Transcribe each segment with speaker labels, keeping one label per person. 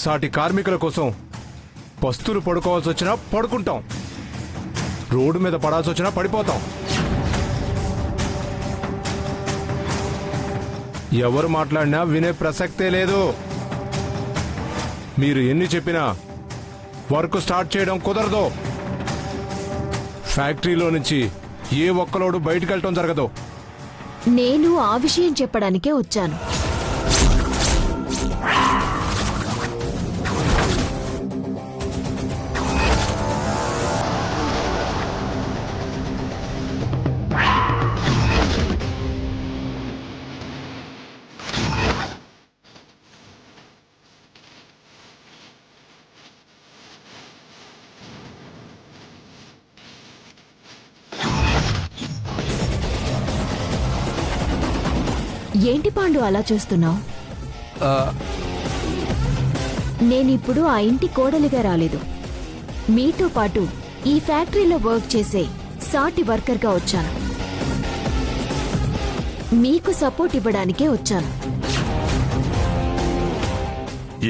Speaker 1: సాటి కార్మికుల కోసం పస్తులు పడుకోవాల్సి వచ్చినా పడుకుంటాం, రోడ్డు మీద పడాల్సి వచ్చినా పడిపోతాం. ఎవరు మాట్లాడినా వినే ప్రసక్తే లేదు. మీరు ఎన్ని చెప్పినా వర్క్ స్టార్ట్ చేయడం కుదరదు. ఫ్యాక్టరీలో నుంచి ఏ ఒక్కలోడు బయటికి వెళ్ళటం జరగదు.
Speaker 2: నేను ఆ విషయం చెప్పడానికే వచ్చాను. ఏంటి పాండు అలా చూస్తున్నావు? నేనిప్పుడు ఆ ఇంటి కోడలిగా రాలేదు. మీతో పాటు ఈ ఫ్యాక్టరీలో వర్క్ చేసే సాటి వర్కర్గా వచ్చాను. మీకు సపోర్ట్ ఇవ్వడానికే వచ్చాను.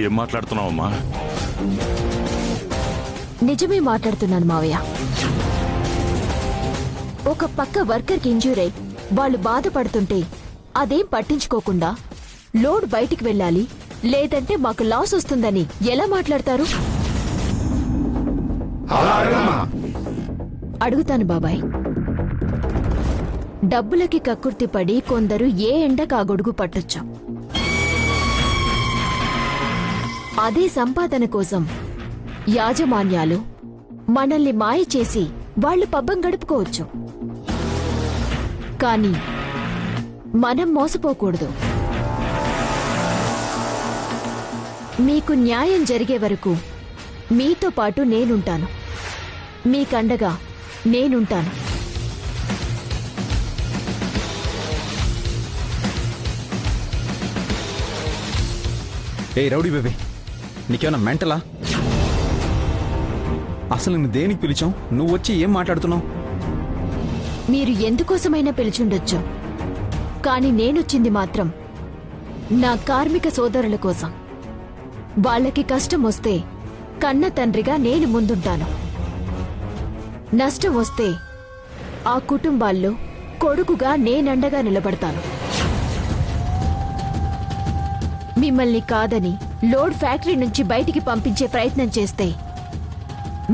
Speaker 3: ఏం మాట్లాడుతున్నావమ్మా?
Speaker 2: నిజమే మాట్లాడుతున్నాను మావయ్య. ఒక పక్క వర్కర్కి ఇంజ్యూర్ అయి వాళ్ళు బాధపడుతుంటే అదేం పట్టించుకోకుండా లోడ్ బయటికి వెళ్ళాలి, లేదంటే మాకు లాస్ వస్తుందని ఎలా మాట్లాడతారు? అడుగుతాను బాబాయ్. డబ్బులకి కక్కుర్తి పడి కొందరు ఏ ఎండకు ఆ గొడుగు పట్టొచ్చు. అదే సంపాదన కోసం యాజమాన్యాలు మనల్ని మాయ చేసి వాళ్లు పబ్బం గడుపుకోవచ్చు. కానీ మనం మోసపోకూడదు. మీకు న్యాయం జరిగే వరకు మీతో పాటు నేనుంటాను. మీకండగా నేనుంటాను.
Speaker 4: ఏ రౌడీ బేబీ, నీకేమన్నా మెంటలా? అసలు నువ్వు దేనికి పిలిచావు? నువ్వు వచ్చి ఏం మాట్లాడుతున్నావు?
Speaker 2: మీరు ఎందుకోసమైనా పిలిచుండొచ్చు, కానీ నేనొచ్చింది మాత్రం నా కార్మిక సోదరుల కోసం. వాళ్ళకి కష్టం వస్తే కన్న తండ్రిగా నేను ముందుంటాను. నష్టం వస్తే ఆ కుటుంబాల్లో కొడుకుగా నేనండగా నిలబడతాను. మిమ్మల్ని కాదని లోడ్ ఫ్యాక్టరీ నుంచి బయటికి పంపించే ప్రయత్నం చేస్తే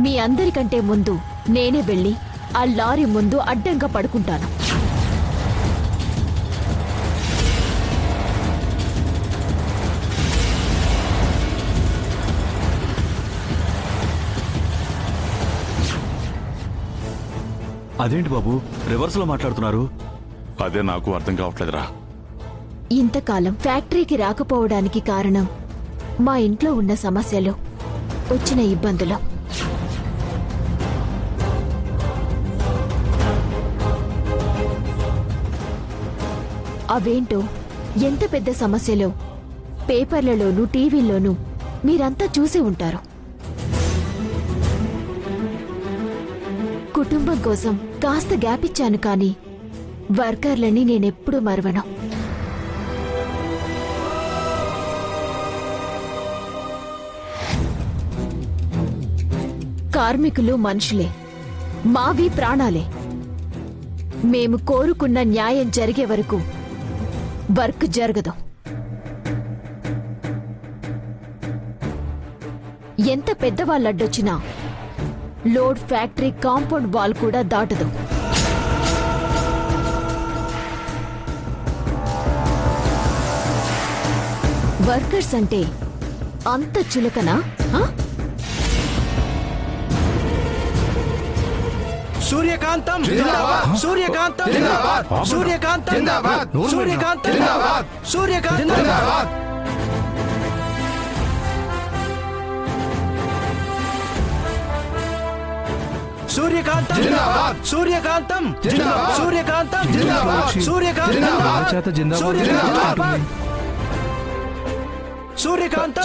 Speaker 2: మీ అందరికంటే ముందు నేనే వెళ్లి ఆ లారీ ముందు అడ్డంగా పడుకుంటాను.
Speaker 3: అదేంటి బాబు రివర్స్ లో మాట్లాడుతున్నారు? అదే నాకు అర్థం కావట్లేదురా.
Speaker 2: ఇంతకాలం ఫ్యాక్టరీకి రాకపోవడానికి కారణం మా ఇంట్లో ఉన్న సమస్యలు, వచ్చిన ఇబ్బందులు. అవేంటో, ఎంత పెద్ద సమస్యలో పేపర్లలోనూ టీవీల్లోనూ మీరంతా చూసి ఉంటారు. కుటుంబం కోసం కాస్త గ్యాప్ ఇచ్చాను, కానీ వర్కర్లని నేనెప్పుడూ మరవను. కార్మికులు మనుషులే, మావి ప్రాణాలే. మేము కోరుకున్న న్యాయం జరిగే వరకు వర్క్ జరగదు. ఎంత పెద్దవాళ్ళడ్డొచ్చినా లోడ్ ఫ్యాక్టరీ కాంపౌండ్ వాల్ కూడా దాటదు. వర్కర్స్ అంటే అంత చులకనా?
Speaker 5: సూర్యకాంతం సూర్యకాంతం సూర్యకాంతం సూర్యకాంతం సూర్యకాంతం. సూర్యకాంతం సూర్యకాంతం సూర్యకాంతం సూర్యకాంతం సూర్యకాంతం సూర్యకాంతం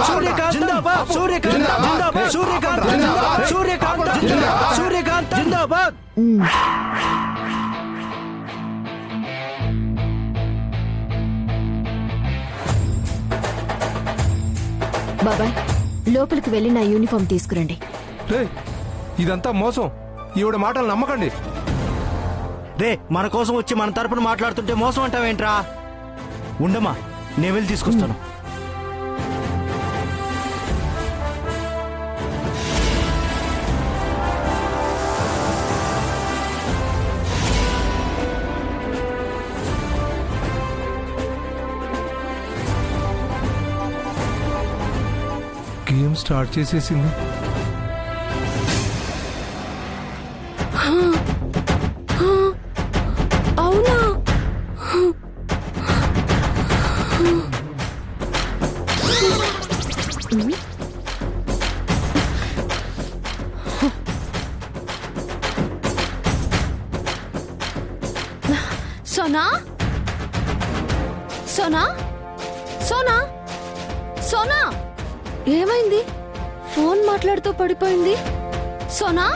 Speaker 5: సూర్యకాంతం సూర్యకాంతం సూర్యకాంతం సూర్యకాంతం జిందాబాద్.
Speaker 2: బాబాయ్ లోపలికి వెళ్ళి నా యూనిఫామ్ తీసుకురండి.
Speaker 1: రే ఇదంతా మోసం. ఈవిడ మాటలు నమ్మకండి.
Speaker 5: రే మన కోసం వచ్చి మన తరపున మాట్లాడుతుంటే మోసం అంటావేంట్రా? ఉండమ్మా, నేను వెళ్ళి తీసుకొస్తాను.
Speaker 1: గేమ్ స్టార్ట్ చేసేసింది.
Speaker 2: అవునా? సోనా సోనా సోనా సోనా ఏమైంది? ఫోన్ మాట్లాడుతూ పడిపోయింది. సోనా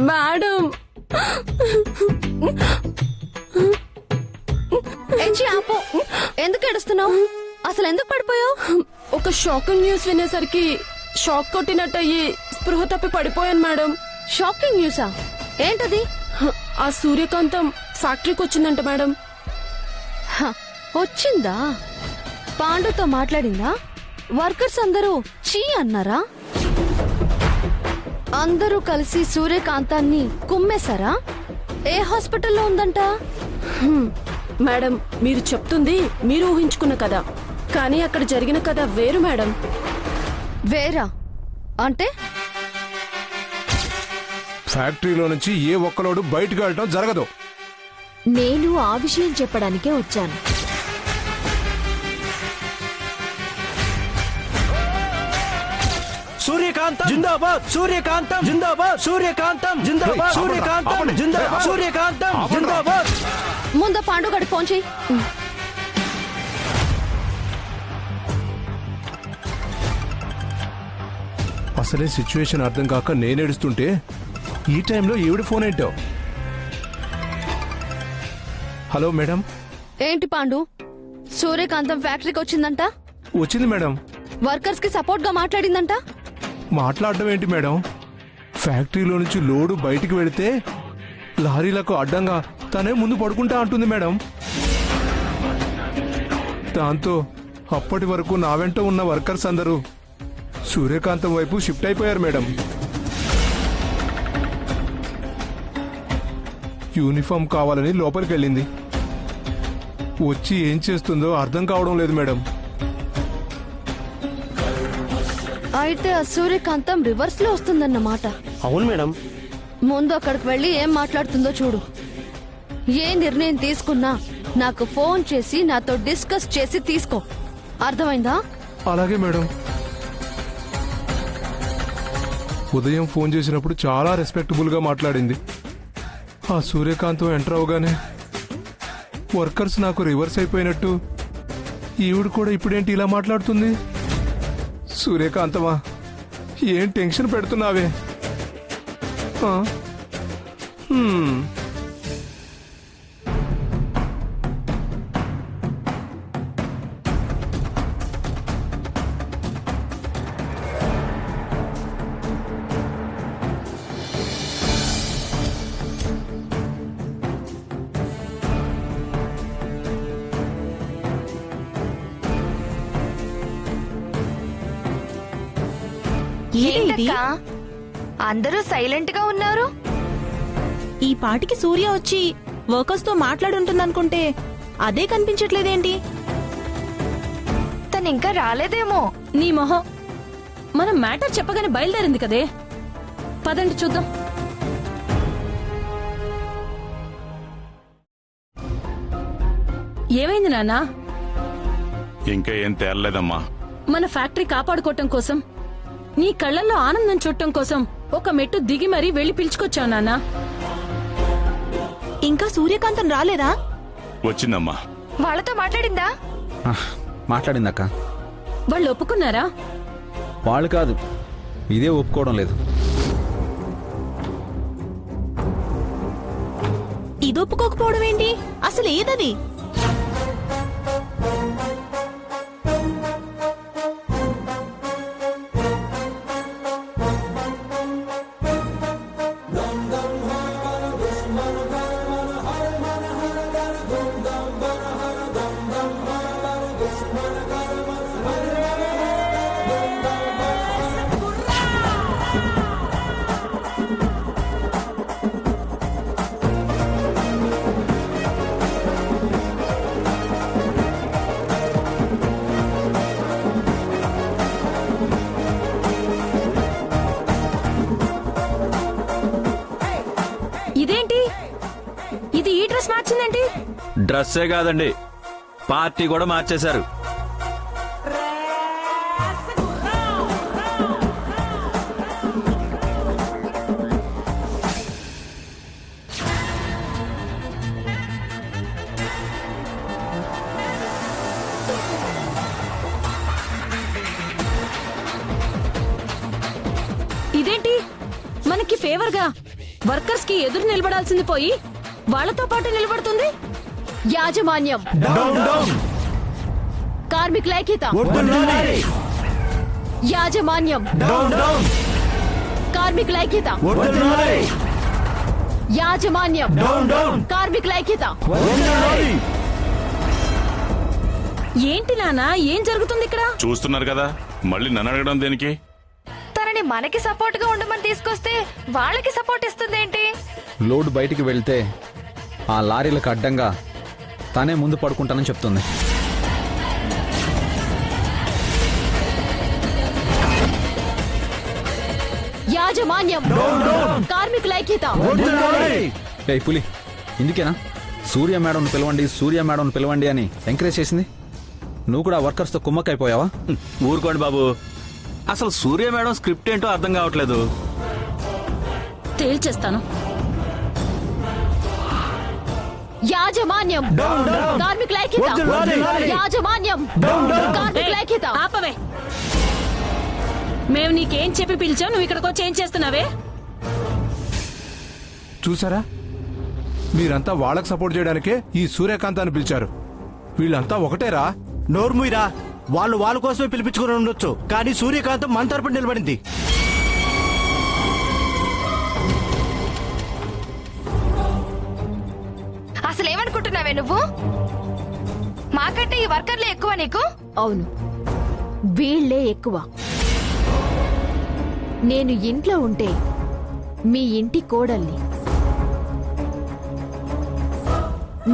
Speaker 2: మేడం ఆపు. ఎందుకు ఏడుస్తున్నావు? అసలు ఎందుకు పడిపోయావు?
Speaker 6: ఒక షాకింగ్ న్యూస్ వినేసరికి షాక్ కొట్టినట్టయి స్పృహ తప్పి పడిపోయాను మేడం.
Speaker 2: షాకింగ్ న్యూసా? ఏంటది?
Speaker 6: ఆ సూర్యకాంతం ఫ్యాక్టరీకి వచ్చిందంట మేడం.
Speaker 2: వచ్చిందా? పాండుతో మాట్లాడిందా? వర్కర్స్ అందరూ చీ అన్నారా? అందరూ కలిసి సూర్యకాంతాన్ని కుమ్మేశారా? ఏ హాస్పిటల్లో ఉందంట?
Speaker 6: మేడం మీరు చెప్తుంది మీరు ఊహించుకున్న కథ, కానీ అక్కడ జరిగిన కథ వేరు మేడం.
Speaker 2: వేరా అంటే?
Speaker 1: ఫ్యాక్టరీలో నుంచి ఏ ఒక్కలోడు బయటకు వెళ్ళటం జరగదు.
Speaker 2: నేను ఆ విషయం చెప్పడానికే వచ్చాను.
Speaker 5: సూర్యకాంతం జిందాబాద్, సూర్యకాంతం జిందాబాద్, సూర్యకాంతం జిందాబాద్, సూర్యకాంతం జిందాబాద్, సూర్యకాంతం జిందాబాద్.
Speaker 2: ముందు పాండు గడికి ఫోన్ చెయ్యి.
Speaker 1: అసలే సిచ్యువేషన్ అర్థం కాక నేనేడుస్తుంటే ఈ టైంలో ఈవిడ ఫోన్ ఏంటో. Hello madam.
Speaker 2: ఏంటి పాండు? సూర్యకాంతం ఫ్యాక్టరీకి వచ్చిందంట?
Speaker 1: వచ్చింది మేడం.
Speaker 2: వర్కర్స్ కి సపోర్ట్ గా మాట్లాడిందంట?
Speaker 1: మాట్లాడడం ఏంటి మేడం? ఫ్యాక్టరీలో నుంచి లోడు బయటికి వెళితే లారీలకు అడ్డంగా తనే ముందు పడుకుంటా అంటుంది మేడం. దాంతో అప్పటి వరకు నా వెంట ఉన్న వర్కర్స్ అందరూ సూర్యకాంతం వైపు షిఫ్ట్ అయిపోయారు మేడం. యూనిఫామ్ కావాలని లోపలికి వెళ్ళింది. వచ్చి ఏం చేస్తుందో అర్థం కావడం లేదు మేడం.
Speaker 2: అయితే ఆ సూర్యకాంతం రివర్స్ లో వస్తుందన్నమాట.
Speaker 5: అవును మేడం.
Speaker 2: ముందు అక్కడికి వెళ్ళి ఏం మాట్లాడుతుందో చూడు. ఏ నిర్ణయం తీసుకున్నా నాకు ఫోన్ చేసి నాతో డిస్కస్ చేసి తీసుకో. అర్థమైందా?
Speaker 1: అలాగే మేడం. ఉదయం ఫోన్ చేసినప్పుడు చాలా రెస్పెక్టబుల్ గా మాట్లాడింది. ఆ సూర్యకాంతం ఎంటర్ అవగానే వర్కర్స్ నాకు రివర్స్ అయిపోయినట్టు ఈవిడ కూడా ఇప్పుడేంటి ఇలా మాట్లాడుతుంది? సూర్యకాంతమా, ఏం టెన్షన్ పెడుతున్నావే? ఆ?
Speaker 7: ఏంటక్కా అందరూ సైలెంట్ గా ఉన్నారు?
Speaker 8: ఈ పాటికి సూర్య వచ్చి వర్కర్స్ తో మాట్లాడుంటుందనుకుంటే అదే కనిపించట్లేదేంటి?
Speaker 7: తను ఇంకా రాలేదేమో.
Speaker 6: నీ మొహం, మనం మ్యాటర్ చెప్పగానే బయలుదేరింది కదే. పదండి చూద్దాం. ఏమైంది నాన్నా?
Speaker 3: ఇంకా ఏం తేలలేదమ్మా.
Speaker 6: మన ఫ్యాక్టరీ కాపాడుకోవటం కోసం, నీ కళ్ళల్లో ఆనందం చూడటం కోసం ఒక మెట్టు దిగి మరీ వెళ్లి పిలుచుకొచ్చావు నాన్నా.
Speaker 8: ఇంకా సూర్యకాంతం రాలేదా?
Speaker 3: వచ్చిందమ్మా.
Speaker 7: వాళ్ళతో మాట్లాడిందా?
Speaker 4: మాట్లాడిందక్క.
Speaker 6: వాళ్ళు ఒప్పుకున్నారా?
Speaker 4: వాళ్ళు కాదు, ఇదే ఒప్పుకోవడం లేదు.
Speaker 8: ఇది ఒప్పుకోకపోవడం ఏంటి? అసలు ఏదది?
Speaker 6: ఇదేంటి? ఇది ఈ డ్రెస్ మార్చిందేంటి?
Speaker 3: డ్రెస్సే కాదండి, పార్టీ కూడా మార్చేశారు.
Speaker 6: ఇదేంటి? మనకి ఫేవర్ గా వర్కర్స్ కి ఎదురు నిలబడాల్సింది పోయి వాళ్ళతో పాటు నిలబడుతుంది.
Speaker 2: యాజమాన్యం, కార్మికుల ఐక్యత. యాజమాన్యం, కార్మికుల ఐక్యత. యాజమాన్యం, కార్మికుల ఐక్యత.
Speaker 6: ఏంటి నానా, ఏం జరుగుతుంది ఇక్కడ?
Speaker 3: చూస్తున్నారు కదా, మళ్ళీ నన్ను అడగడం దేనికి?
Speaker 7: తనని మనకి సపోర్ట్ గా ఉండమని తీసుకొస్తే వాళ్ళకి సపోర్ట్ ఇస్తుందేంటి?
Speaker 4: లోడ్ బయటికి వెళ్తే ఆ లారీలకు అడ్డంగా తనే ముందు పడుకుంటానని చెప్తుంది.
Speaker 2: యాజమాన్యం, కార్మికుల ఐక్యత.
Speaker 4: ఏ పులి, ఇందుకేనా సూర్య మేడం పిలవండి, సూర్య మేడం పిలవండి అని ఎంకరేజ్ చేసింది? నువ్వు కూడా వర్కర్స్ తో కుమ్మక్కైపోయావా?
Speaker 3: ఊరుకోండి బాబు, అసలు సూర్య మేడం స్క్రిప్ట్ ఏంటో అర్థం కావట్లేదు.
Speaker 6: తేల్చేస్తాను.
Speaker 2: యాజమాన్యం, కార్మికుల ఐక్యత. యాజమాన్యం, కార్మికుల ఐక్యత.
Speaker 6: ఆపవే. మేము నీకేం చెప్పి పిలిచావు, నువ్వు ఇక్కడికి వచ్చి ఏం చేస్తున్నావే?
Speaker 1: చూసారా, మీరంతా వాళ్ళకి సపోర్ట్ చేయడానికే ఈ సూర్యకాంత్ అని పిలిచారు. వీళ్ళంతా ఒకటేరా.
Speaker 5: నోర్ముయిరా, వాళ్ళు వాళ్ళ కోసమే పిలిపించుకుని ఉండొచ్చు, కానీ సూర్యకాంతం మన తరపున నిలబడింది.
Speaker 7: అసలేమనుకుంటున్నావే నువ్వు? మాకంటే ఈ వర్కర్లే ఎక్కువ నీకు?
Speaker 2: అవును, వీళ్లే ఎక్కువ. నేను ఇంట్లో ఉంటే మీ ఇంటి కోడల్ని,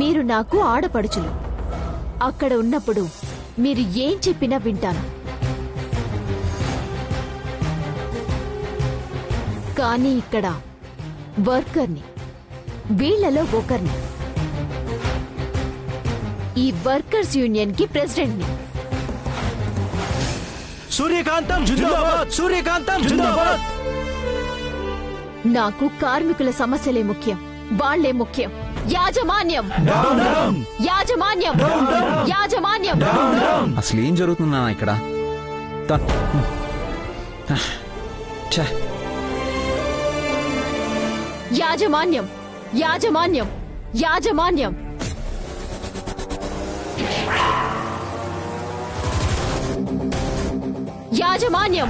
Speaker 2: మీరు నాకు ఆడపడుచులు. అక్కడ ఉన్నప్పుడు మీరు ఏం చెప్పినా వింటాను. కానీ ఇక్కడ వర్కర్ని, వీళ్లలో ఒకరిని. ఈ వర్కర్స్ యూనియన్ కి ప్రెసిడెంట్ని.
Speaker 5: సూర్యకాంతం జిందాబాద్, సూర్యకాంతం జిందాబాద్.
Speaker 2: నాకు కార్మికుల సమస్యలే ముఖ్యం, వాళ్లే ముఖ్యం. యాజమాన్యం, యాజమాన్యం, యాజమాన్యం.
Speaker 4: అసలు ఏం జరుగుతుందా ఇక్కడ? ఛే.
Speaker 2: యాజమాన్యం, యాజమాన్యం, యాజమాన్యం. యాజమాన్యం,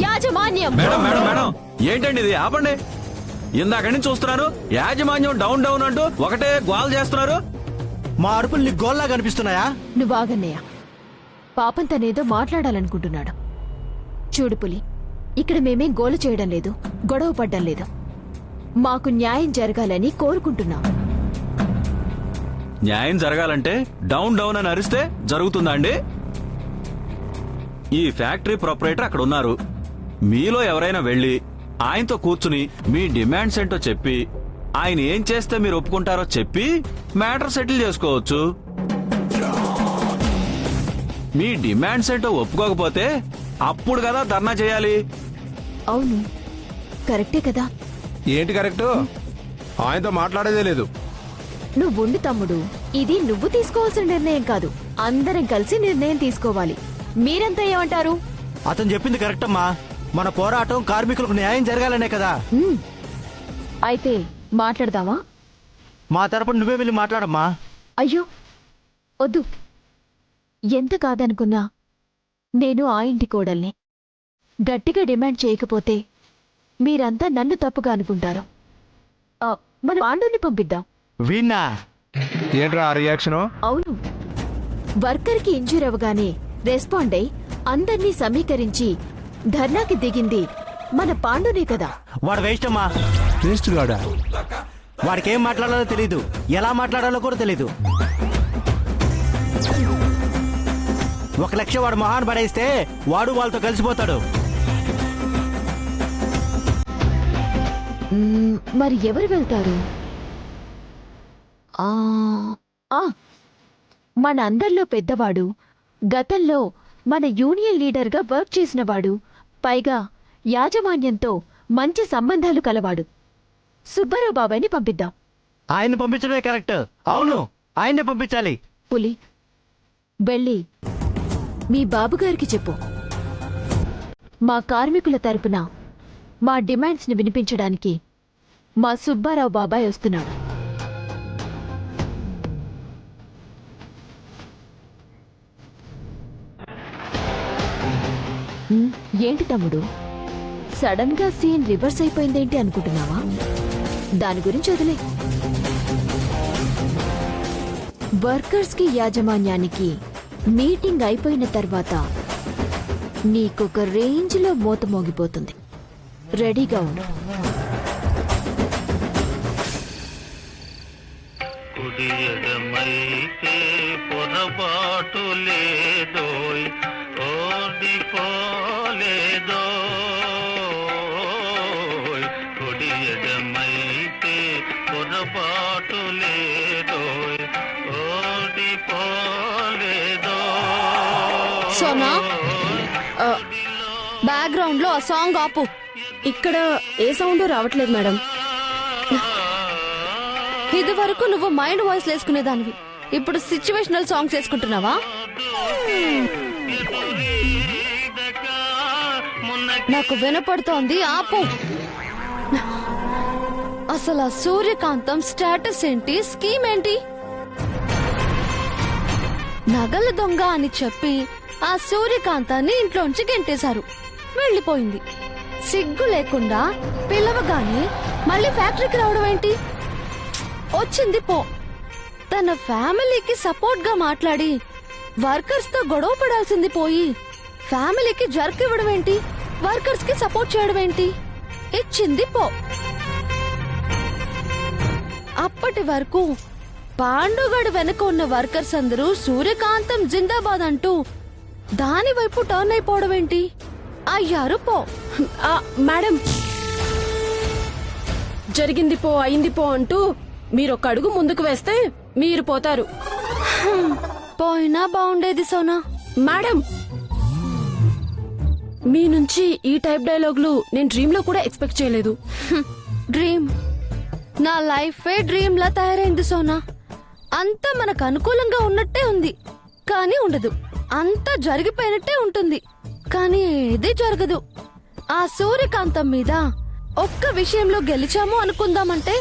Speaker 2: యాజమాన్యం.
Speaker 3: మేడం మేడం మేడం, ఏంటండి ఇది? ఆపండి. ఇందాకని చూస్తున్నారు, యాజమాన్యం డౌన్ డౌన్ అంటూ ఒకటే గోల్ చేస్తున్నారు.
Speaker 5: మా అరుపులు నీకు గోల్లా కనిపిస్తున్నాయా?
Speaker 2: నువ్వు ఆగన్నయ్య. పాపం తనేదో మాట్లాడాలనుకుంటున్నాడు. చూడు పులి, ఇక్కడ మేమేం గోలు చేయడం లేదు, గొడవ పడ్డం లేదు. మాకు న్యాయం జరగాలని కోరుకుంటున్నాం.
Speaker 3: న్యాయం జరగాలంటే డౌన్ డౌన్ అని అరిస్తే జరుగుతుందా అండి? ఈ ఫ్యాక్టరీ ప్రొపరేటర్ అక్కడ ఉన్నారు. మీలో ఎవరైనా వెళ్లి ఆయనతో కూర్చుని మీ డిమాండ్స్ ఏంటో చెప్పి ఆయన ఏం చేస్తే మీరు ఒప్పుకుంటారో చెప్పి మ్యాటర్ సెటిల్ చేసుకోవచ్చు. మీ డిమాండ్స్ ఏంటో ఒప్పుకోకపోతే అప్పుడు కదా ధర్నా చేయాలి.
Speaker 2: అవును, కరెక్టే కదా.
Speaker 1: ఏంటి కరెక్ట్? ఆయనతో మాట్లాడేదే లేదు.
Speaker 2: నువ్వుండు తమ్ముడు, ఇది నువ్వు తీసుకోవాల్సిన నిర్ణయం కాదు. అందరం కలిసి నిర్ణయం తీసుకోవాలి. మీరంతా ఏమంటారు?
Speaker 5: అతను చెప్పింది కరెక్ట్ అమ్మా. మన పోరాటం కార్మికులకు న్యాయం జరగాలనే కదా.
Speaker 2: అయితే మాట్లాడదామా?
Speaker 5: మా తరపున నువ్వే వెళ్ళి మాట్లాడమ్మా.
Speaker 2: అయ్యో వద్దు. ఎంత కాదనుకున్నా నేను ఆ ఇంటి కోడల్ని. గట్టిగా డిమాండ్ చేయకపోతే మీరంతా నన్ను తప్పుగా అనుకుంటారు. మన పాండుని పంపిద్దాం.
Speaker 5: వీణా
Speaker 1: ఏంట్రా ఆ రియాక్షను?
Speaker 2: అవును, వర్కర్కి ఇంజూర్ అవగానే రెస్పాండ్ అయి అందర్నీ సమీకరించి ధర్నాకి దిగింది మన పాండునే కదా.
Speaker 5: వాడు వేస్ట్ అమ్మా.
Speaker 1: టేస్ట్ గాడా?
Speaker 5: వాడికి ఏం మాట్లాడాలో తెలీదు, ఎలా మాట్లాడాలో కూడా తెలీదు. 1 లక్ష వాడు మొహాన్ని పడేస్తే వాడు వాళ్ళతో కలిసిపోతాడు.
Speaker 2: మరి ఎవరు వెళ్తారు? మన అందరిలో పెద్దవాడు, గతంలో మన యూనియన్ లీడర్గా వర్క్ చేసినవాడు, పైగా యాజమాన్యంతో మంచి సంబంధాలు కలవాడు సుబ్బారావు బాబాయ్ని పంపిద్దాం.
Speaker 5: ఆయన్ని పంపించడమే కరెక్ట్. అవును, ఆయన్నే పంపించాలి.
Speaker 2: పులి, వెళ్ళి మీ బాబుగారికి చెప్పు, మా కార్మికుల తరపున మా డిమాండ్స్ ని వినిపించడానికి మా సుబ్బారావు బాబాయ్ వస్తున్నాడు. ఏంటి తమ్ముడు, సడన్ గా సీన్ రివర్స్ అయిపోయిందేంటి అనుకుంటున్నావా? దాని గురించి వదిలే. వర్కర్స్ కి యాజమాన్యానికి మీటింగ్ అయిపోయిన తర్వాత నీకొక రేంజ్ లో మోత మోగిపోతుంది. రెడీగా ఉండు.
Speaker 9: కుడియడమైతే పొరపాటు లేదోయ్, ఓడిపోలేదోయ్. కుడియడమైతే పొరపాటు లేదోయ్, ఓడిపోలేదోయ్.
Speaker 8: సోనా, బ్యాక్గ్రౌండ్ లో ఆ సాంగ్ ఆపు.
Speaker 6: ఇక్కడ ఏ సౌండ్ రావట్లేదు మేడం.
Speaker 8: ఇది వరకు నువ్వు మైండ్ వాయిస్ వేసుకునేదానివి, ఇప్పుడు సిచ్యువేషనల్ సాంగ్స్ వేసుకుంటున్నావా? నాకు వినపడుతోంది, ఆపు. అసలు ఆ సూర్యకాంతం స్టేటస్ ఏంటి, స్కీమ్ ఏంటి? నగల దొంగ అని చెప్పి ఆ సూర్యకాంతాన్ని ఇంట్లోంచి గెంటేశారు, వెళ్ళిపోయింది. సిగ్గు లేకుండా పిలవగానే మళ్ళీ ఫ్యాక్టరీకి రావడం ఏంటి? వచ్చింది పో. తన ఫ్యామిలీకి సపోర్ట్ గా మాట్లాడి వర్కర్స్ తో గొడవ పడాల్సింది పోయి ఫ్యామిలీకి జర్క్ ఇవ్వడం ఏంటి, వర్కర్స్ కి సపోర్ట్ చేయడం ఏంటి? ఇచ్చింది పో. అప్పటి వరకు పాండుగడు వెనక ఉన్న వర్కర్స్ అందరూ సూర్యకాంతం జిందాబాద్ అంటూ దాని వైపు టర్న్ అయిపోవడం ఏంటి? అయ్యారు పో.
Speaker 6: మేడం, జరిగింది పో అయింది పో అంటూ మీరొక అడుగు ముందుకు వేస్తే మీరు పోతారు.
Speaker 8: పోయినా బాగుండేది సోనా.
Speaker 6: మేడం, మీ నుంచి ఈ టైప్ డైలాగులు నేను డ్రీమ్ లో కూడా ఎక్స్పెక్ట్ చేయలేదు.
Speaker 8: డ్రీమ్? నా లైఫే డ్రీమ్ లా తయారైంది సోనా. అంతా మనకు అనుకూలంగా ఉన్నట్టే ఉంది, కానీ ఉండదు. అంతా జరిగిపోయినట్టే ఉంటుంది, కానీ ఏది జరగదు. ఆ సూర్యకాంతం మీద ఒక్క విషయంలో గెలిచాము అనుకుందామంటే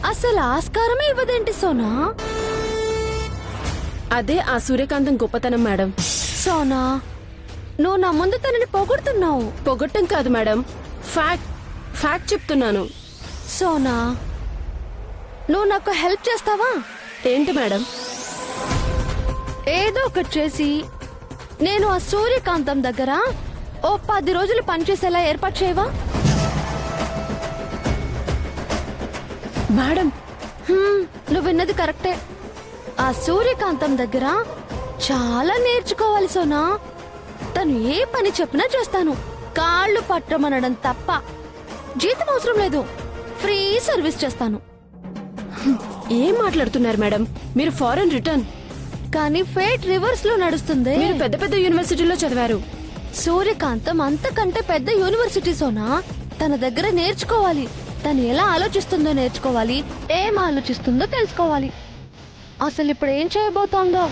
Speaker 8: అసలు ఆస్కారమే ఇవ్వదేంటి సోనా?
Speaker 6: అదే ఆ సూర్యకాంతం గొప్పతనం మేడం.
Speaker 8: సోనా, నువ్వు నా ముందు తనని పొగుడుతున్నావు.
Speaker 6: పొగట్టం కాదు మేడం, ఫ్యాక్ట్ చెప్తున్నాను.
Speaker 8: సోనా, నువ్వు నాకు హెల్ప్ చేస్తావా?
Speaker 6: ఏంటి మేడం?
Speaker 8: ఏదో ఒకటి చేసి నేను ఆ సూర్యకాంతం దగ్గర ఓ 10 రోజులు పనిచేసేలా ఏర్పాటు చేయవా?
Speaker 6: మేడం,
Speaker 8: నువ్వు విన్నది కరెక్టే. ఆ సూర్యకాంతం దగ్గర చాలా నేర్చుకోవాలి సోనా. తను ఏ పని చెప్పినా చేస్తాను, కాళ్ళు పట్టమనడం తప్ప. జీతం అవసరం లేదు, ఫ్రీ సర్వీస్ చేస్తాను.
Speaker 6: ఏం మాట్లాడుతున్నారు మేడం? మీరు ఫారెన్ రిటర్న్,
Speaker 8: కానీ ఫేట్ రివర్స్ లో నడుస్తుంది.
Speaker 6: మీరు పెద్ద పెద్ద యూనివర్సిటీలో చదివారు.
Speaker 8: సూర్యకాంతం అంతకంటే పెద్ద యూనివర్సిటీ సోనా. తన దగ్గర నేర్చుకోవాలి. తను ఎలా ఆలోచిస్తుందో నేర్చుకోవాలి, ఏం ఆలోచిస్తుందో తెలుసుకోవాలి. అసలు ఇప్పుడు ఏం చేయబోతోందో